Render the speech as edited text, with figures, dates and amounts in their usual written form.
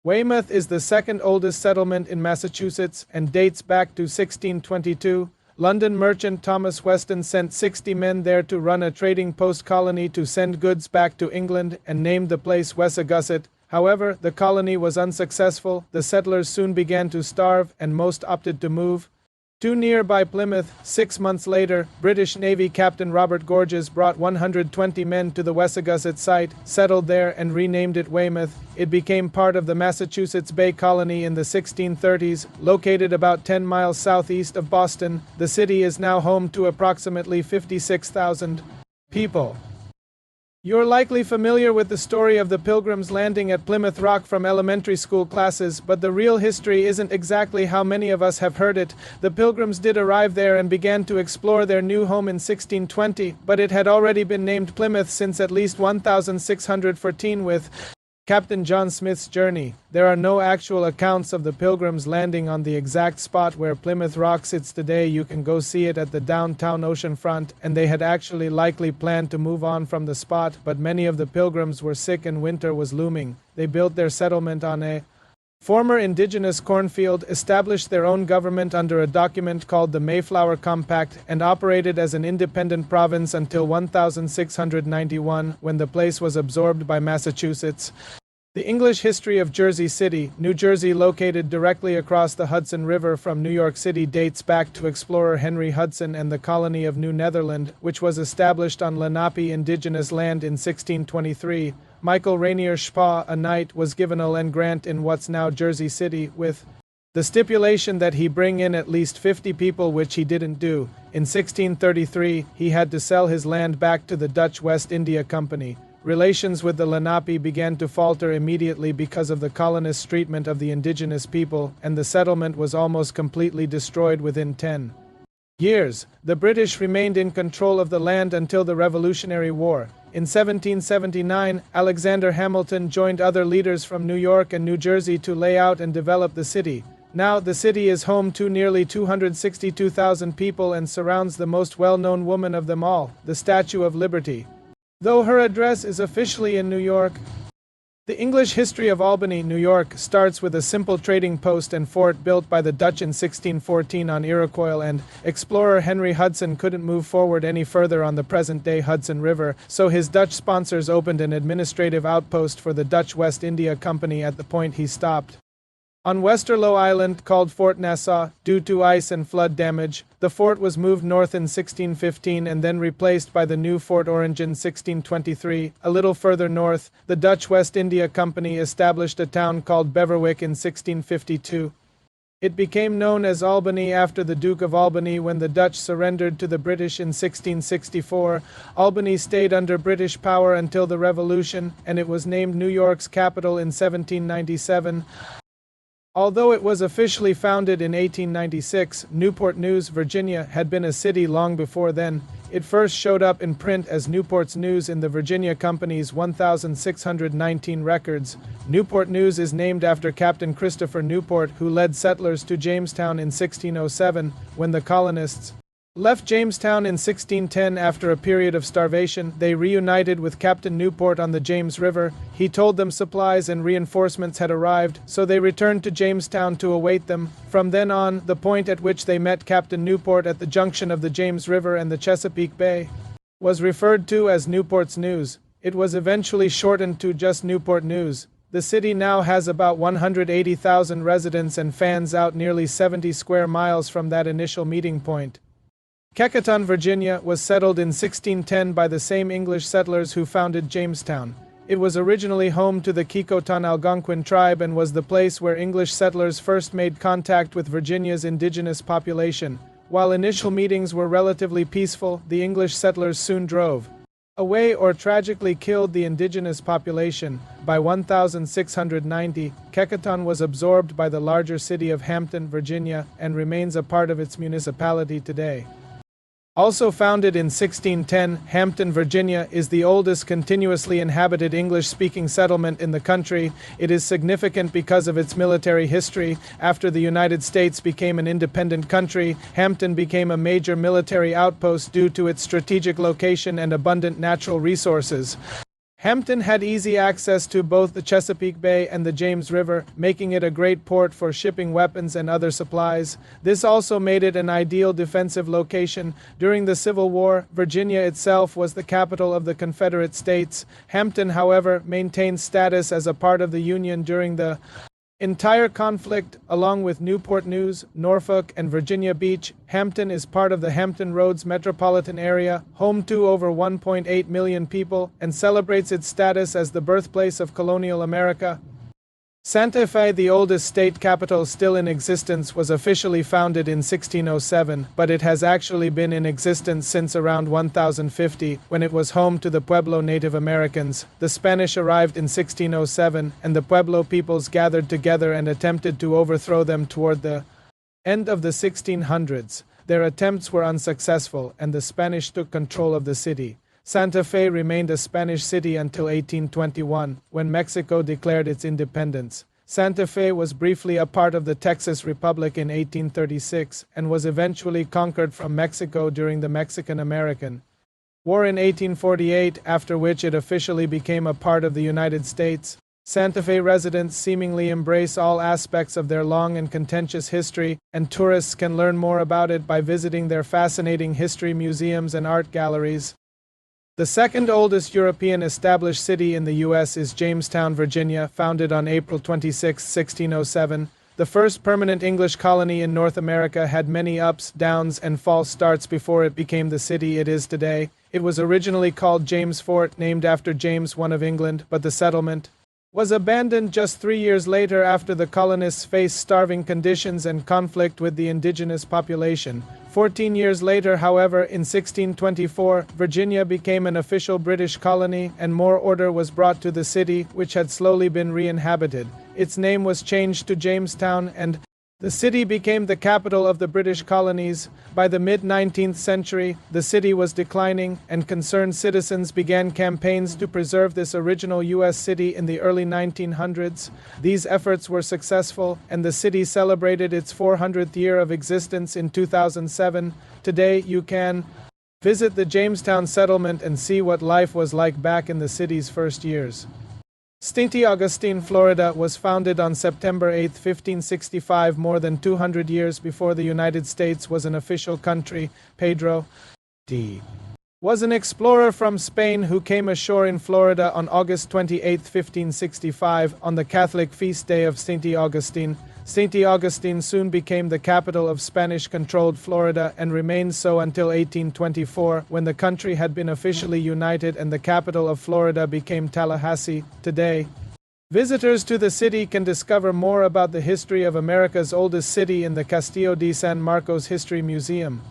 Weymouth is the second oldest settlement in Massachusetts and dates back to 1622. London merchant Thomas Weston sent 60 men there to run a trading post colony to send goods back to England and named the place Wessagusset. However, the colony was unsuccessful, the settlers soon began to starve, and most opted to move to nearby Plymouth. 6 months later, British Navy Captain Robert Gorges brought 120 men to the Wessagusset site, settled there, and renamed it Weymouth. It became part of the Massachusetts Bay Colony in the 1630s. Located about 10 miles southeast of Boston, the city is now home to approximately 56,000 people. You're likely familiar with the story of the Pilgrims landing at Plymouth Rock from elementary school classes, but the real history isn't exactly how many of us have heard it. The Pilgrims did arrive there and began to explore their new home in 1620, but it had already been named Plymouth since at least 1614 with Captain John Smith's journey. There are no actual accounts of the Pilgrims landing on the exact spot where Plymouth Rock sits today. You can go see it at the downtown oceanfront, and they had actually likely planned to move on from the spot, but many of the Pilgrims were sick and winter was looming. They built their settlement on a former indigenous cornfield, established their own government under a document called the Mayflower Compact, and operated as an independent province until 1691, when the place was absorbed by Massachusetts. The English history of Jersey City, New Jersey, located directly across the Hudson River from New York City, dates back to explorer Henry Hudson and the colony of New Netherland, which was established on Lenape indigenous land in 1623. Michael Rainier Spa, a knight, was given a land grant in what's now Jersey City, with the stipulation that he bring in at least 50 people, which he didn't do. In 1633, he had to sell his land back to the Dutch West India Company. Relations with the Lenape began to falter immediately because of the colonists' treatment of the indigenous people, and the settlement was almost completely destroyed within 10 years. The British remained in control of the land until the Revolutionary War. In 1779, Alexander Hamilton joined other leaders from New York and New Jersey to lay out and develop the city. Now, the city is home to nearly 262,000 people and surrounds the most well-known woman of them all, the Statue of Liberty. Though her address is officially in New York, the English history of Albany, New York, starts with a simple trading post and fort built by the Dutch in 1614 on Iroquois, and explorer Henry Hudson couldn't move forward any further on the present-day Hudson River, so his Dutch sponsors opened an administrative outpost for the Dutch West India Company at the point he stopped. On Westerlo Island, called Fort Nassau, due to ice and flood damage, the fort was moved north in 1615 and then replaced by the new Fort Orange in 1623. A little further north, the Dutch West India Company established a town called Beverwyck in 1652. It became known as Albany after the Duke of Albany when the Dutch surrendered to the British in 1664. Albany stayed under British power until the Revolution, and it was named New York's capital in 1797. Although it was officially founded in 1896, Newport News, Virginia, had been a city long before then. It first showed up in print as Newport's News in the Virginia Company's 1619 records. Newport News is named after Captain Christopher Newport, who led settlers to Jamestown in 1607, when the colonists left Jamestown in 1610 after a period of starvation. They reunited with Captain Newport on the James River. He told them supplies and reinforcements had arrived, so they returned to Jamestown to await them. From then on, the point at which they met Captain Newport at the junction of the James River and the Chesapeake Bay was referred to as Newport's News. It was eventually shortened to just Newport News. The city now has about 180,000 residents and fans out nearly 70 square miles from that initial meeting point. Kecoughtan, Virginia, was settled in 1610 by the same English settlers who founded Jamestown. It was originally home to the Kecoughtan Algonquin tribe and was the place where English settlers first made contact with Virginia's indigenous population. While initial meetings were relatively peaceful, the English settlers soon drove away or tragically killed the indigenous population. By 1690, Kecoughtan was absorbed by the larger city of Hampton, Virginia, and remains a part of its municipality today. Also founded in 1610, Hampton, Virginia, is the oldest continuously inhabited English-speaking settlement in the country. It is significant because of its military history. After the United States became an independent country, Hampton became a major military outpost due to its strategic location and abundant natural resources. Hampton had easy access to both the Chesapeake Bay and the James River, making it a great port for shipping weapons and other supplies. This also made it an ideal defensive location. During the Civil War, Virginia itself was the capital of the Confederate States. Hampton, however, maintained status as a part of the Union during the entire conflict. Along with Newport News, Norfolk, and Virginia Beach, Hampton is part of the Hampton Roads metropolitan area, home to over 1.8 million people, and celebrates its status as the birthplace of colonial America. Santa Fe, the oldest state capital still in existence, was officially founded in 1607, but it has actually been in existence since around 1050, when it was home to the Pueblo Native Americans. The Spanish arrived in 1607, and the Pueblo peoples gathered together and attempted to overthrow them toward the end of the 1600s. Their attempts were unsuccessful, and the Spanish took control of the city. Santa Fe remained a Spanish city until 1821, when Mexico declared its independence. Santa Fe was briefly a part of the Texas Republic in 1836, and was eventually conquered from Mexico during the Mexican-American War in 1848, after which it officially became a part of the United States. Santa Fe residents seemingly embrace all aspects of their long and contentious history, and tourists can learn more about it by visiting their fascinating history museums and art galleries. The second oldest European established city in the U.S. is Jamestown, Virginia, founded on April 26, 1607. The first permanent English colony in North America had many ups, downs, and false starts before it became the city it is today. It was originally called James Fort, named after James I of England, but the settlement was abandoned just 3 years later after the colonists faced starving conditions and conflict with the indigenous population. 14 years later, however, in 1624, Virginia became an official British colony, and more order was brought to the city, which had slowly been re-inhabited. Its name was changed to Jamestown, and the city became the capital of the British colonies. By the mid-19th century, the city was declining, and concerned citizens began campaigns to preserve this original U.S. city in the early 1900s. These efforts were successful, and the city celebrated its 400th year of existence in 2007. Today, you can visit the Jamestown settlement and see what life was like back in the city's first years. St. Augustine, Florida, was founded on September 8, 1565, more than 200 years before the United States was an official country. Pedro D. was an explorer from Spain who came ashore in Florida on August 28, 1565, on the Catholic feast day of St. Augustine. St. Augustine soon became the capital of Spanish-controlled Florida and remained so until 1824, when the country had been officially united and the capital of Florida became Tallahassee. Today, visitors to the city can discover more about the history of America's oldest city in the Castillo de San Marcos History Museum.